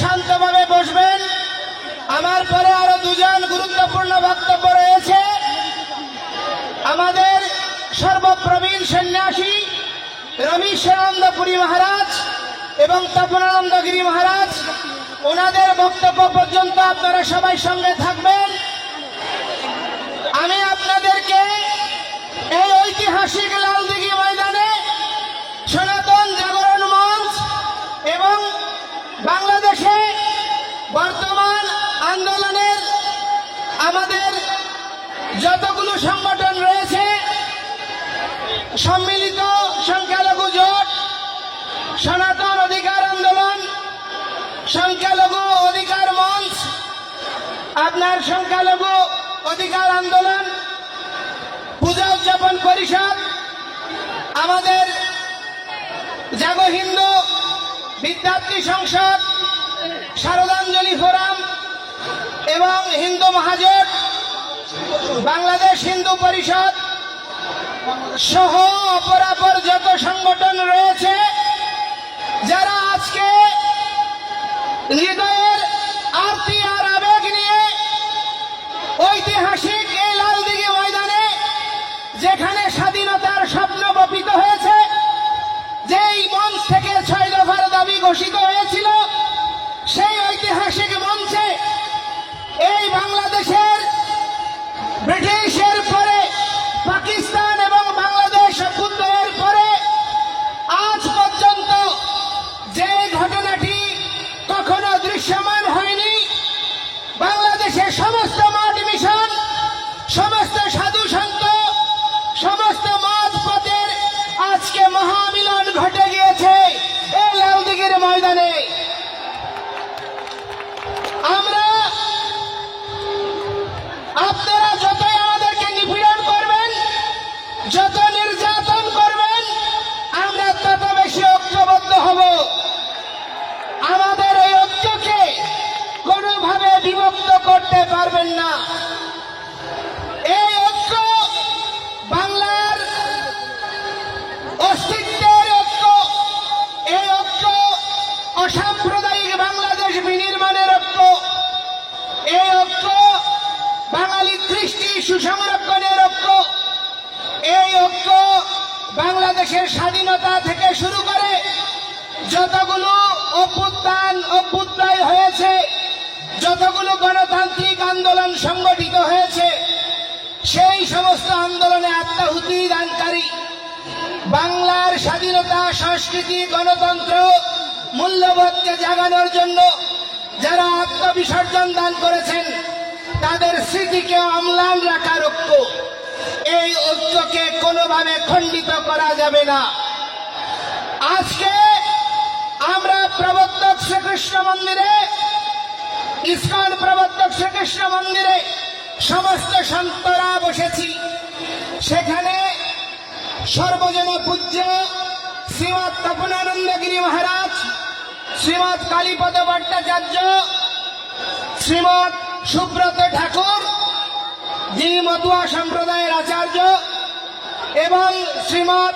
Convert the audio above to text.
শান্তভাবে বসবেন। আমার পরে আরো দুজন গুরুত্বপূর্ণ বক্তব্য রয়েছে। আমাদের সর্বপ্রবীণ সন্ন্যাসী রমেশানন্দ পুরী মহারাজ এবং তপনানন্দ গিরি মহারাজ, ওনাদের বক্তব্য পর্যন্ত আপনারা সবাই সঙ্গে থাকবেন। আমি আপনাদেরকে এই ঐতিহাসিক লালদিঘি ময়দানে সনাতন জাগরণ মঞ্চ এবং বাংলাদেশে বর্তমান আন্দোলনের আমাদের যতগুলো সংগঠন রয়েছে, সম্মিলিত সংখ্যালঘু জোট, সনাতন অধিকার আন্দোলন, সংখ্যালঘু অধিকার মঞ্চ, আপনার সংখ্যালঘু অধিকার আন্দোলন, পূজা উদযাপন পরিষদ, আমাদের জাগো হিন্দু বিদ্যার্থী সংসদ, শারদাঞ্জলি ফোরাম এবং হিন্দু মহাজোট, বাংলাদেশ হিন্দু পরিষদ সহ অপরাপর যত সংগঠন রয়েছে, যারা আজকে হৃদয়ের আরতি আর আবেগ নিয়ে ঐতিহাসিক এই লালদিঘি ময়দানে, যেখানে স্বাধীনতার স্বপ্ন বপিত হয়েছে, যেই মঞ্চ থেকে 6 দফার দাবি ঘোষিত হয়েছিল, সেই ঐতিহাসিক মঞ্চে এই বাংলাদেশের ব্রিটিশের পরে পাকিস্তান এবং বাংলাদেশ অভ্যুদয়ের পরে আজ পর্যন্ত যে ঘটনাটি কখনো দৃশ্যমান হয়নি, বাংলাদেশের সমস্ত মঠ মিশন, সমস্ত সাধু সন্ত, সমস্ত মত পথের আজকে মহামিলন ঘটে গিয়েছে এই লালদিঘির ময়দানে। আমরা আপনারা যতই আমাদেরকে নিপীড়ন করবেন, যত নির্যাতন করবেন, আমরা তত বেশি ঐক্যবদ্ধ হব। আমাদের এই ঐক্যকে কোনোভাবে বিভক্ত করতে পারবেন না। এই ঐক্য বাংলার অস্তিত্বের ঐক্য, এই ঐক্য অসাম্প্রদায়িক বাংলাদেশ বিনির্মাণের ঐক্য, এই ঐক্য বাঙালি কৃষ্টি সুসংরক্ষণের ঐক্য, এই ঐক্য বাংলাদেশের স্বাধীনতা থেকে শুরু করে যতগুলো অভ্যুত্থান হয়েছে, যতগুলো গণতান্ত্রিক আন্দোলন সংগঠিত হয়েছে, সেই সমস্ত আন্দোলনে আত্মাহুতি দানকারী, বাংলার স্বাধীনতা, সংস্কৃতি, গণতন্ত্র মূল্যবোধকে জাগানোর জন্য যারা আত্মবিসর্জন দান করেছেন, তাদের স্মৃতিকে অম্লান রাখার ঐক্য, এই ঐক্যকে কোনোভাবে খণ্ডিত করা যাবে না। আজকে আমরা প্রবর্তক শ্রীকৃষ্ণ মন্দিরে, ইস্কন প্রবর্তক শ্রীকৃষ্ণ মন্দিরে সমস্ত সন্তরা বসেছি। সেখানে সর্বজন পূজ্য শ্রীমৎ তপনানন্দ গিরি মহারাজ, শ্রীমৎ কালীপদ ভট্টাচার্য, শ্রীমৎ সুব্রত ঠাকুর, যিনি মতুয়া সম্প্রদায়ের আচার্য, এবং শ্রীমৎ